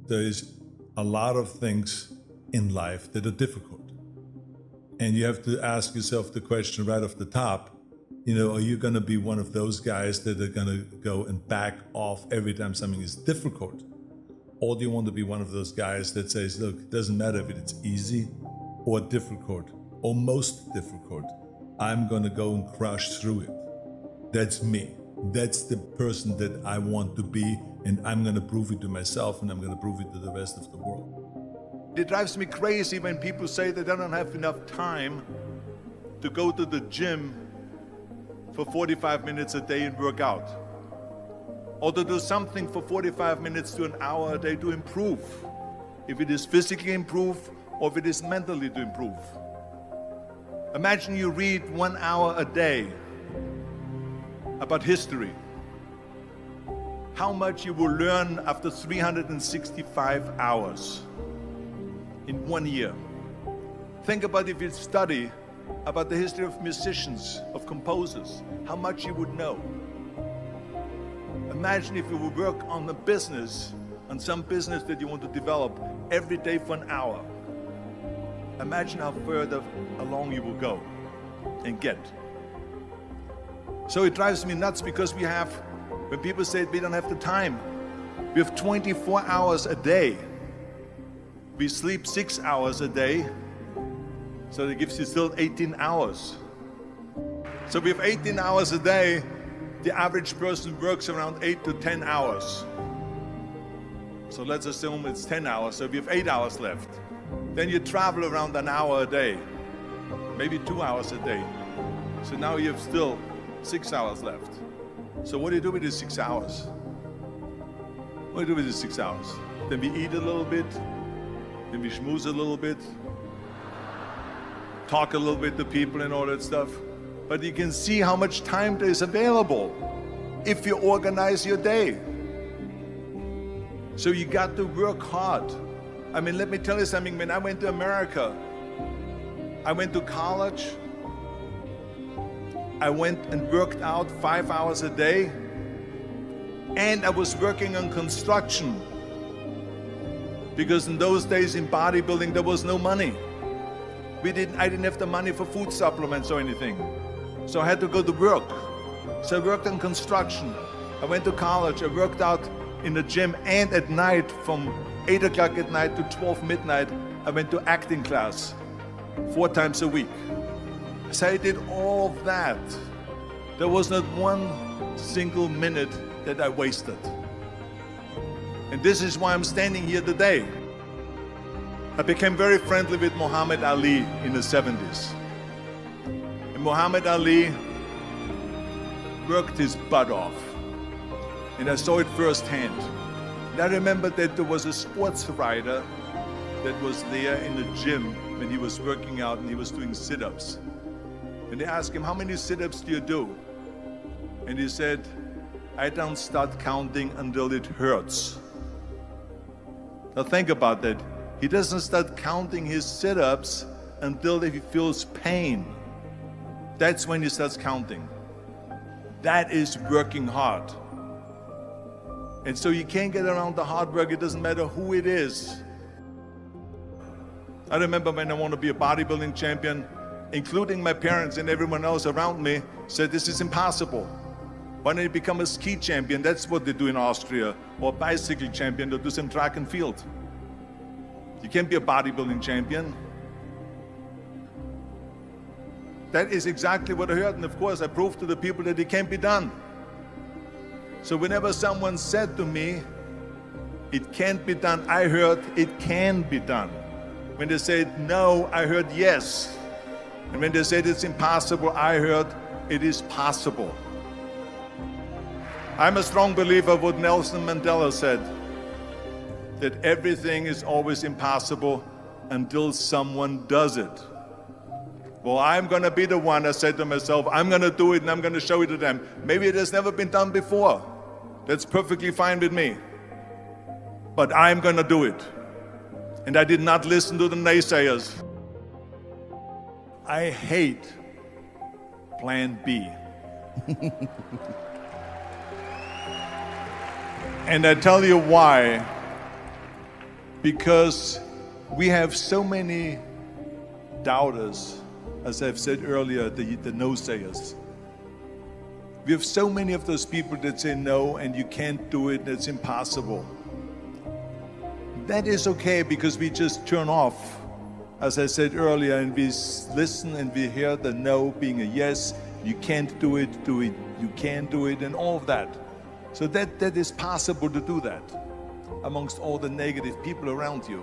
there is a lot of things in life that are difficult. And you have to ask yourself the question right off the top, are you going to be one of those guys that are going to go and back off every time something is difficult? Or do you want to be one of those guys that says, look, it doesn't matter if it's easy or difficult or most difficult, I'm going to go and crush through it. That's me. That's the person that I want to be, and I'm going to prove it to myself, and I'm going to prove it to the rest of the world. It drives me crazy when people say they don't have enough time to go to the gym for 45 minutes a day and work out, or to do something for 45 minutes to an hour a day to improve, if it is physically improve or if it is mentally to improve. Imagine you read 1 hour a day about history. How much you will learn after 365 hours in 1 year. Think about if you study about the history of musicians, of composers, how much you would know. Imagine if you would work on a business, on some business that you want to develop every day for an hour. Imagine how further along you will go and get. So it drives me nuts because when people say we don't have the time, we have 24 hours a day. We sleep 6 hours a day, so that gives you still 18 hours. So we have 18 hours a day. The average person works around 8 to 10 hours. So let's assume it's 10 hours, so we have 8 hours left. Then you travel around an hour a day, maybe 2 hours a day. So now you have still 6 hours left. So what do you do with these 6 hours? What do you do with these 6 hours? Then we eat a little bit, then we schmooze a little bit, talk a little bit to people and all that stuff. But you can see how much time there is available if you organize your day. So you got to work hard. I mean, let me tell you something. When I went to America, I went to college. I went and worked out 5 hours a day. And I was working on construction. Because in those days in bodybuilding, there was no money. I didn't have the money for food supplements or anything. So I had to go to work. So I worked on construction. I went to college. I worked out in the gym, and at night from 8 o'clock at night to 12 midnight, I went to acting class 4 times a week. So I did all of that. There was not one single minute that I wasted. And this is why I'm standing here today. I became very friendly with Muhammad Ali in the 70s. And Muhammad Ali worked his butt off. And I saw it firsthand. And I remember that there was a sports writer that was there in the gym when he was working out and he was doing sit-ups. And they asked him, how many sit-ups do you do? And he said, I don't start counting until it hurts. Now think about that. He doesn't start counting his sit-ups until he feels pain. That's when he starts counting. That is working hard. And so you can't get around the hard work. It doesn't matter who it is. I remember when I wanted to be a bodybuilding champion, including my parents and everyone else around me, said this is impossible. Why don't you become a ski champion? That's what they do in Austria. Or a bicycle champion, or do some track and field. You can't be a bodybuilding champion. That is exactly what I heard, and of course I proved to the people that it can't be done. So whenever someone said to me, it can't be done, I heard it can be done. When they said no, I heard yes. And when they said it's impossible, I heard it is possible. I'm a strong believer of what Nelson Mandela said, that everything is always impossible until someone does it. Well, I'm going to be the one, I said to myself, I'm going to do it and I'm going to show it to them. Maybe it has never been done before. That's perfectly fine with me. But I'm going to do it. And I did not listen to the naysayers. I hate Plan B. And I tell you why. because we have so many doubters, as I've said earlier, the no-sayers. We have so many of those people that say no and you can't do it, it's impossible. That is okay because we just turn off, as I said earlier, and we listen and we hear the no being a yes. You can't do it, you can do it, and all of that. So that is possible to do that amongst all the negative people around you.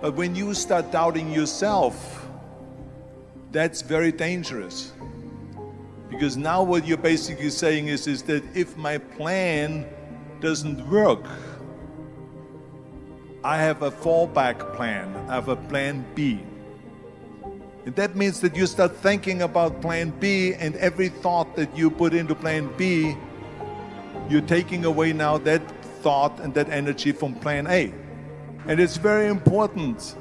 But when you start doubting yourself, that's very dangerous. Because now what you're basically saying is that if my plan doesn't work, I have a fallback plan, I have a plan B. And that means that you start thinking about plan B, and every thought that you put into plan B, you're taking away now that thought and that energy from plan A. And it's very important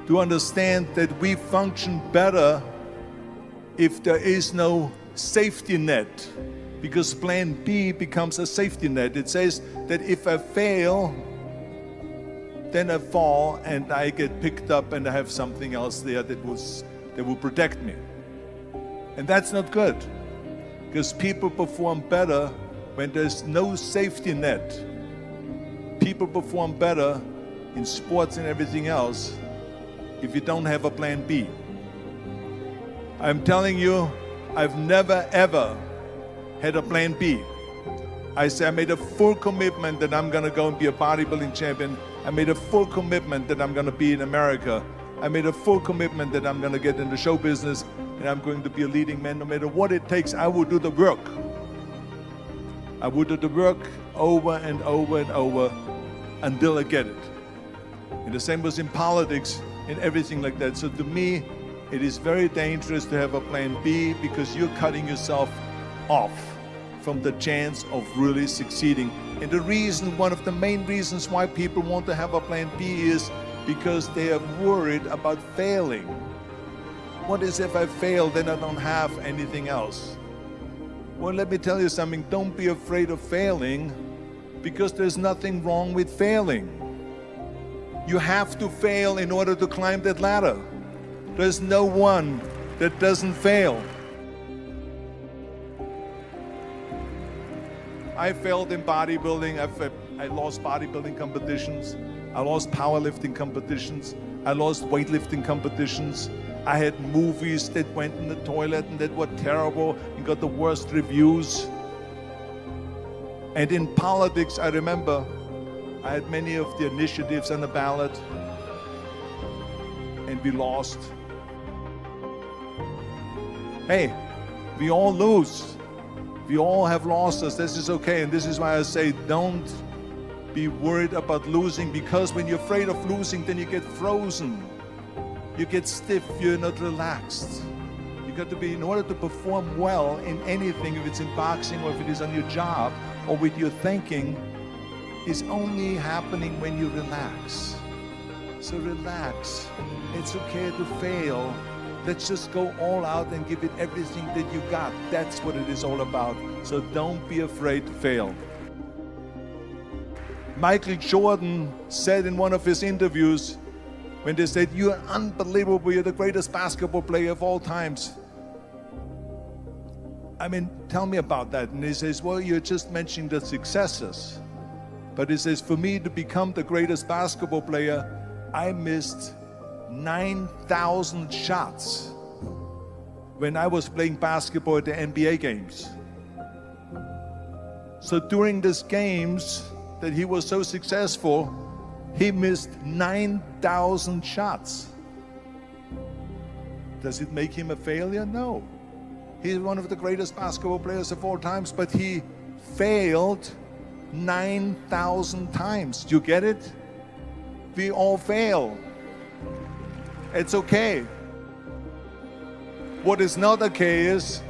to understand that we function better if there is no safety net, because plan B becomes a safety net. It says that if I fail, then I fall and I get picked up and I have something else there that will protect me. And that's not good, because people perform better when there's no safety net. People perform better in sports and everything else if you don't have a plan B. I'm telling you, I've never ever had a plan B. I made a full commitment that I'm gonna go and be a bodybuilding champion. I made a full commitment that I'm gonna be in America. I made a full commitment that I'm gonna get in the show business and I'm going to be a leading man. No matter what it takes, I will do the work. I will do the work over and over and over until I get it. And the same was in politics and everything like that. So to me, it is very dangerous to have a plan B, because you're cutting yourself off from the chance of really succeeding. And the reason, one of the main reasons why people want to have a plan B is because they are worried about failing. What is if I fail, then I don't have anything else? Well, let me tell you something, don't be afraid of failing, because there's nothing wrong with failing. You have to fail in order to climb that ladder. There's no one that doesn't fail. I failed in bodybuilding. I lost bodybuilding competitions. I lost powerlifting competitions. I lost weightlifting competitions. I had movies that went in the toilet and that were terrible and got the worst reviews. And in politics, I remember I had many of the initiatives on the ballot, and we lost. Hey, we all lose. We all have losses. This is okay. And this is why I say don't be worried about losing, because when you're afraid of losing, then you get frozen. You get stiff. You're not relaxed. You got to be, in order to perform well in anything, if it's in boxing or if it is on your job or with your thinking, is only happening when you relax. So relax. It's okay to fail. Let's just go all out and give it everything that you got. That's what it is all about. So don't be afraid to fail. Michael Jordan said in one of his interviews, when they said, "You're unbelievable, you're the greatest basketball player of all times." I mean, tell me about that. And he says, well, you're just mentioning the successes. But he says, for me to become the greatest basketball player, I missed 9,000 shots when I was playing basketball at the NBA games. So during these games that he was so successful, he missed 9,000 shots. Does it make him a failure? No. He's one of the greatest basketball players of all times, but he failed 9,000 times. Do you get it? We all fail. It's okay. What is not okay is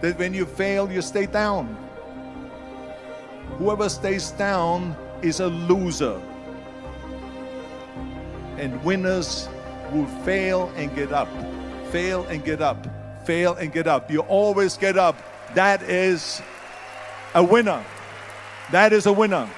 that when you fail, you stay down. Whoever stays down is a loser. And winners will fail and get up. Fail and get up. Fail and get up. You always get up. That is a winner. That is a winner.